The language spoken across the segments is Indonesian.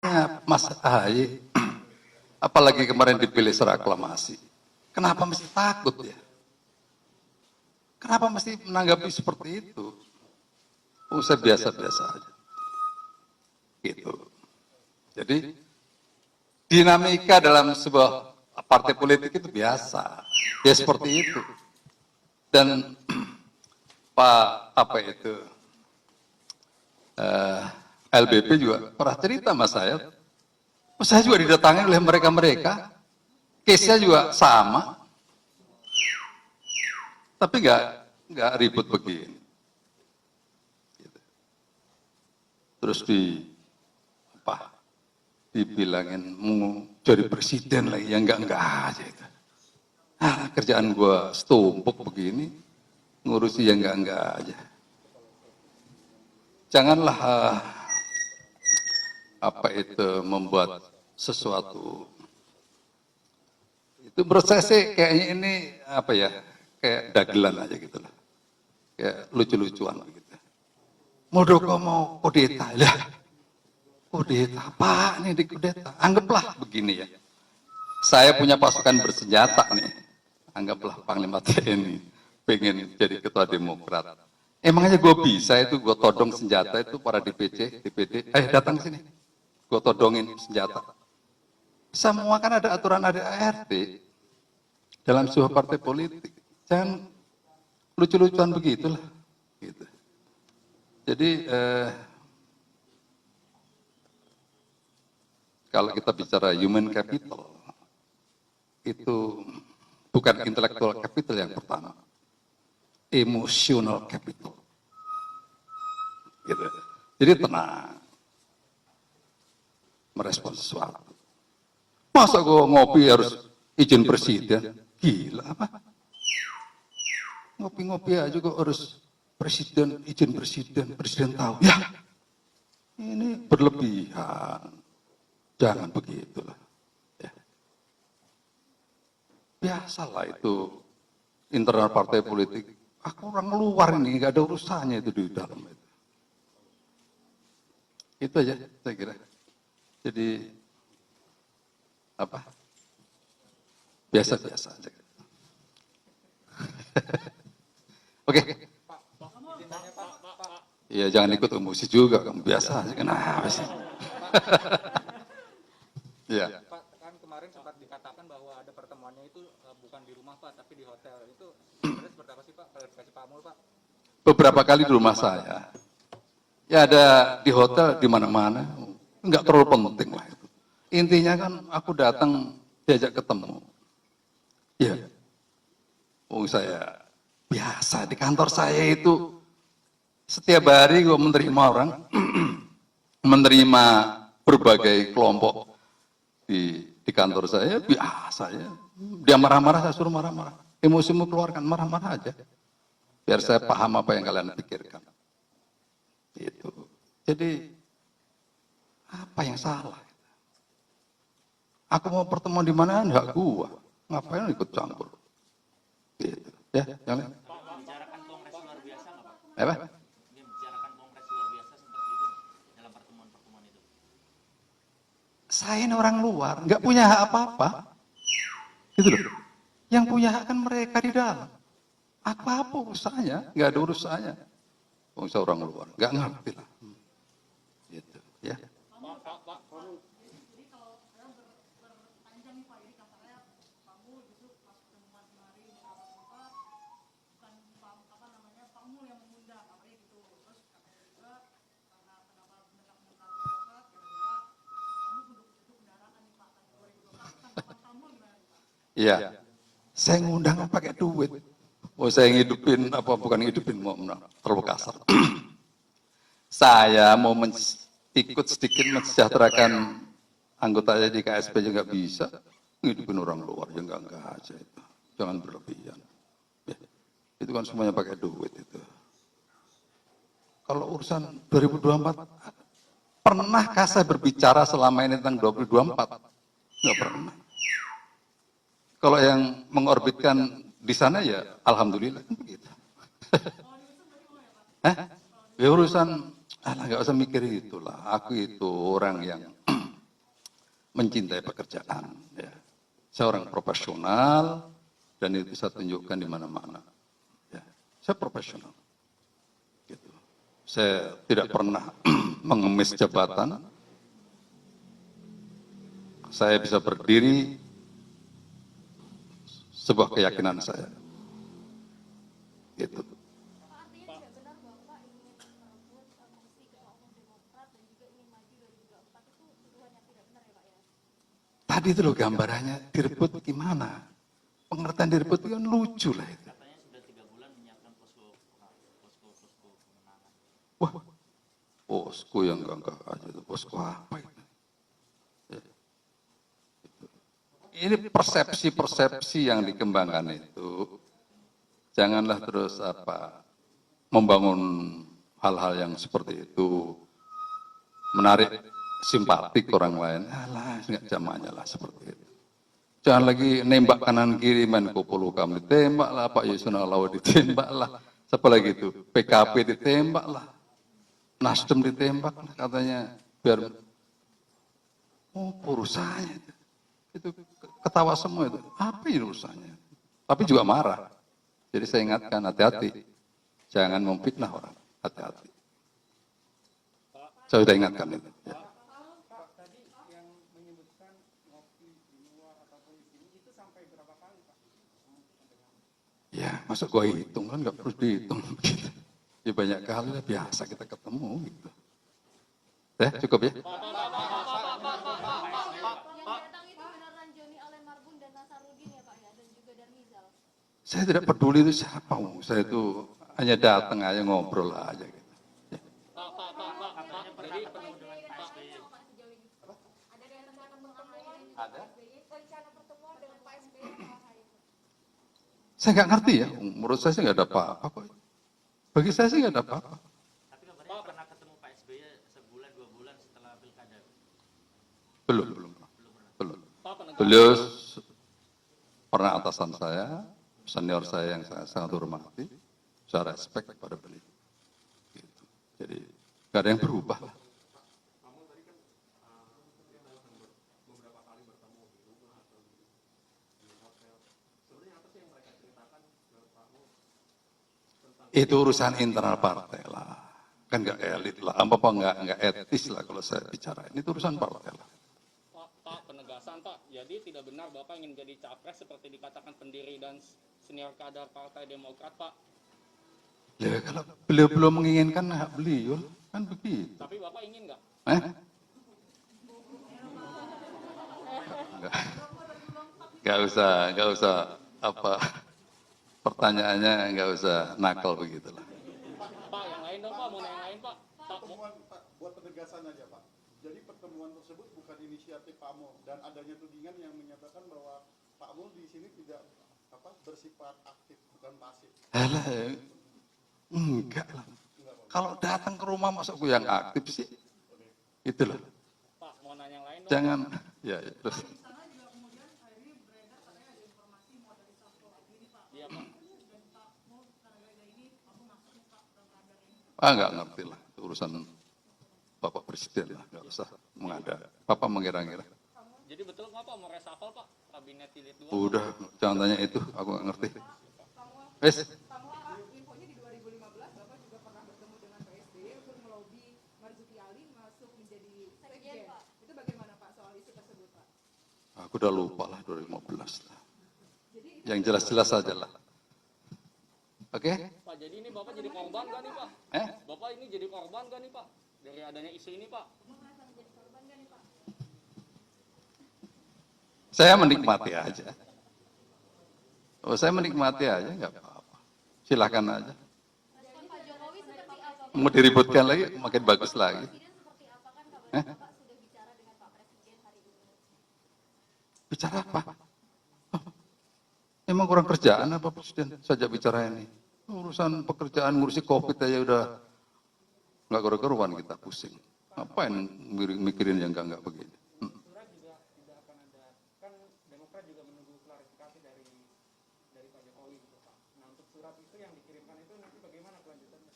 sebenarnya Mas Ahaye, apalagi kemarin dipilih secara aklamasi, kenapa mesti takut ya? Kenapa mesti menanggapi seperti itu? Saya biasa-biasa aja. Gitu. Jadi dinamika dalam sebuah partai politik itu biasa. Ya seperti itu. Dan LBP juga pernah cerita sama saya juga didatangi oleh mereka-mereka, case-nya juga sama, tapi nggak ribut begini. Terus dibilangin mau jadi presiden lagi, yang enggak aja itu. Kerjaan gua setumpuk begini, ngurusi yang enggak aja. Janganlah membuat sesuatu itu menurut saya sih kayaknya ini kayak dagelan aja gitu lah, kayak lucu-lucuan gitu. Muldoko mau kudeta lah, kudeta apa nih di kudeta? Anggaplah begini ya, saya punya pasukan bersenjata nih, anggaplah Panglima TNI pengen jadi ketua Demokrat. Emangnya gue bisa itu gue todong senjata itu para DPC, DPD, datang ke sini, gue todongin senjata. Semua kan ada aturan, ada ART dalam sebuah partai politik. Jangan lucu-lucuan begitulah. Gitu. Jadi kalau kita bicara human capital, itu bukan intellectual capital yang pertama, emotional capital. Gitu. Jadi tenang merespon sesuatu. Masa gue ngopi harus izin presiden? Gila apa? Ngopi-ngopi aja kok harus presiden, izin presiden, presiden tahu. Ya, ini berlebihan. Jangan begitulah. Ya. Biasalah itu internal partai politik. Aku orang luar ini, nggak ada urusannya itu di dalam itu. Itu aja saya kira. Jadi biasa-biasa aja. Oke. Iya, jangan ikut emosi juga, kamu biasa aja. Kenapa sih? Iya. Pak, kan kemarin sempat dikatakan bahwa ada pertemuannya itu bukan di rumah Pak, tapi di hotel. Itu sebenarnya seperti apa sih Pak? Klarifikasi Pak Amul Pak. Beberapa kali di rumah saya. Ya ada di hotel di mana-mana. Enggak terlalu penting lah itu. Intinya kan aku datang diajak ketemu. Iya. Saya biasa di kantor saya itu setiap hari gue menerima orang, menerima berbagai kelompok di kantor saya, biasa ya. Dia marah-marah, saya suruh marah-marah. Emosimu keluarkan, marah-marah aja. Biar saya paham apa yang kalian pikirkan. Itu. Jadi, apa yang salah? Aku mau pertemuan di mana, enggak gua. Ngapain ikut campur? Gitu. Ya, yang lain. Pak, membicarakan kongres luar biasa nggak Pak? Apa? Membicarakan kongres luar biasa seperti itu dalam pertemuan-pertemuan itu. Saya ini orang luar, nggak punya hak apa-apa. Gitu loh. Yang punya hak kan mereka di dalam. Apa urusannya? Nggak ada urusannya. Saya orang luar, nggak ngerti lah. Gitu, ya. Iya. Saya ngundang pakai duit. Saya ngidupin bukan ngidupin, terlalu kasar. Saya mau ikut sedikit mensejahterakan anggota di KSP juga nggak bisa. Ngidupin orang luar ya enggak aja itu. Jangan berlebihan. Ya, itu kan semuanya pakai duit itu. Kalau urusan 2024, pernahkah saya berbicara selama ini tentang 2024? Nggak pernah. Kalau yang mengorbitkan di sana ya alhamdulillah kan begitu. Ya urusan nggak usah mikir itulah. Aku itu orang yang mencintai pekerjaan. Ya. Saya orang profesional dan itu saya tunjukkan di mana-mana. Ya. Saya profesional. Gitu. Saya tidak pernah mengemis jabatan. Saya bisa berdiri sebuah keyakinan saya. Gitu. Artinya tidak benar bahwa Pak ingin merebut kursi Ketua Umum Demokrat dan juga ingin maju 2024 itu tuduhan yang tidak benar ya Pak ya? Tadi itu loh gambarannya direbut gimana? Pengertian direbut itu kan lucu lah itu. Katanya sudah 3 bulan menyiapkan posko pemenangan. Wah, posko yang enggak aja itu posko apa itu? Ya. Ini persepsi-persepsi yang dikembangkan itu janganlah terus membangun hal-hal yang seperti itu, menarik simpatik orang lain. Alah, enggak zamannya lah seperti itu. Jangan lagi nembak kanan kiri, Menko Polhukam ditembak lah, Pak Yusuna Lawli ditembak lah, siapa lagi itu, PKP ditembak lah, Nasdem ditembak lah, katanya biar urusannya itu ketawa semua itu, apa ini urusannya? Tapi juga marah. Jadi saya ingatkan hati-hati, jangan memfitnah orang, hati-hati. Saya sudah ingatkan itu. Ya. Pak, tadi yang menyebutkan ngopi di luar ataupun di sini itu sampai berapa kali Pak? Ya, masa gua hitung kan nggak perlu dihitung. Ya banyak kali lah, biasa kita ketemu gitu. Ya, cukup ya. Yang datang itu beneran Joni Allen Marbun dan Nasarudin ya Pak ya, dan juga Darmizal. Saya tidak peduli itu siapa, saya itu hanya datang aja ngobrol aja gitu. Ya. Katanya pernah ketemu dengan Pak SBY. Ada yang rencana pertemuan Ada? rencana pertemuan dengan Pak SBY atau Ahy? Saya nggak ngerti ya, menurut saya sih nggak ada apa-apa kok. Bagi saya sih nggak ada apa-apa. Tapi kabarnya pernah ketemu Pak SBY sebulan 2 bulan setelah pilkada. Belum. Beliau pernah atasan saya, senior saya yang saya sangat hormati, saya respect kepada beliau. Gitu. Jadi nggak ada yang berubah lah. Itu urusan internal partai lah, kan nggak elit lah, apa nggak etis lah kalau saya bicara ini urusan partai lah. Pak, penegasan Pak, jadi tidak benar Bapak ingin jadi capres seperti dikatakan pendiri dan senior kader Partai Demokrat Pak. Ya kalau beliau belum menginginkan hak beliau kan begitu. Tapi Bapak ingin nggak? Nggak usah pertanyaannya nggak usah nakal begitulah. Pak, yang lain dong Pak, mau yang lain Pak. Pertemuan Pak, buat penegasan aja Pak. Jadi pertemuan tersebut bukan inisiatif Pak Mul dan adanya tudingan yang menyatakan bahwa Pak Mul di sini tidak bersifat aktif, bukan pasif. Alah, enggak lah. Kalau datang ke rumah masa gue yang aktif sih? Itulah. Pak, mau nanya yang lain dong. Jangan, ya terus. Iya Pak. Nggak ngerti lah. Itu urusan Bapak Presiden lah. Nggak usah mengada. Bapak mengira-ngira. Jadi betul nggak Pak mau reshuffle Pak? Kabinet Jilid 2? Udah, jangan tanya itu. Aku nggak ngerti. Wes. Infonya di 2015 Bapak juga pernah bertemu dengan Pak SBY untuk melobi Marzuki Ali masuk menjadi sekjen. Itu bagaimana Pak soal isu tersebut Pak? Aku udah lupa lah 2015 lah. Yang jelas-jelas saja lah. Oke? Pak, jadi ini Bapak jadi korban gak nih Pak? Bapak ini jadi korban gak nih Pak? Dari adanya isu ini Pak? Saya menikmati aja. Saya menikmati aja, nggak apa-apa. Silakan aja. Respon Pak Jokowi seperti apa? Mau diributkan lagi, makin bagus lagi. Presiden seperti apa kan kabarnya Bapak sudah bicara dengan Pak Presiden hari ini? Bicara apa? Emang kurang kerjaan apa Presiden? Saja bicara ini. Urusan pekerjaan ngurusi COVID aja udah nggak keru-keruan kita pusing. Ngapain mikirin yang enggak begini? Surat juga tidak akan ada, kan Demokrat juga menunggu klarifikasi dari Pak Jokowi gitu Pak. Nah untuk surat itu yang dikirimkan itu nanti bagaimana kelanjutannya?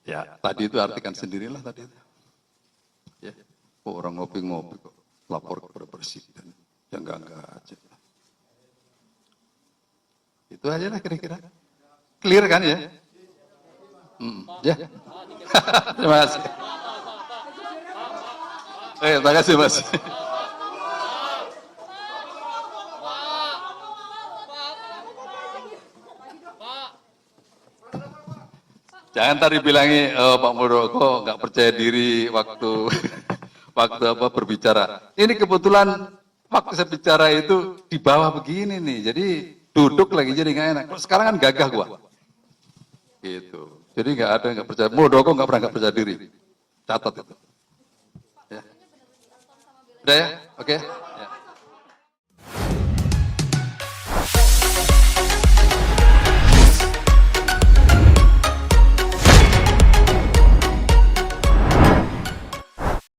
Ya, tadi itu artikan sendirilah tadi itu. Ya, orang ngopi-ngopi kok lapor kepada presiden, yang enggak aja. Itu aja lah kira-kira. Clear kan ya? Ya. Terima kasih. Terima kasih Mas. Jangan tadi bilangi Pak Muldoko nggak percaya diri waktu berbicara. Ini kebetulan waktu saya bicara itu di bawah begini nih, jadi duduk lagi jadi nggak enak. Sekarang kan gagah gua, gitu. Jadi nggak ada yang nggak percaya. Muldoko nggak pernah nggak percaya diri. Catat itu. Ya. Udah ya, oke.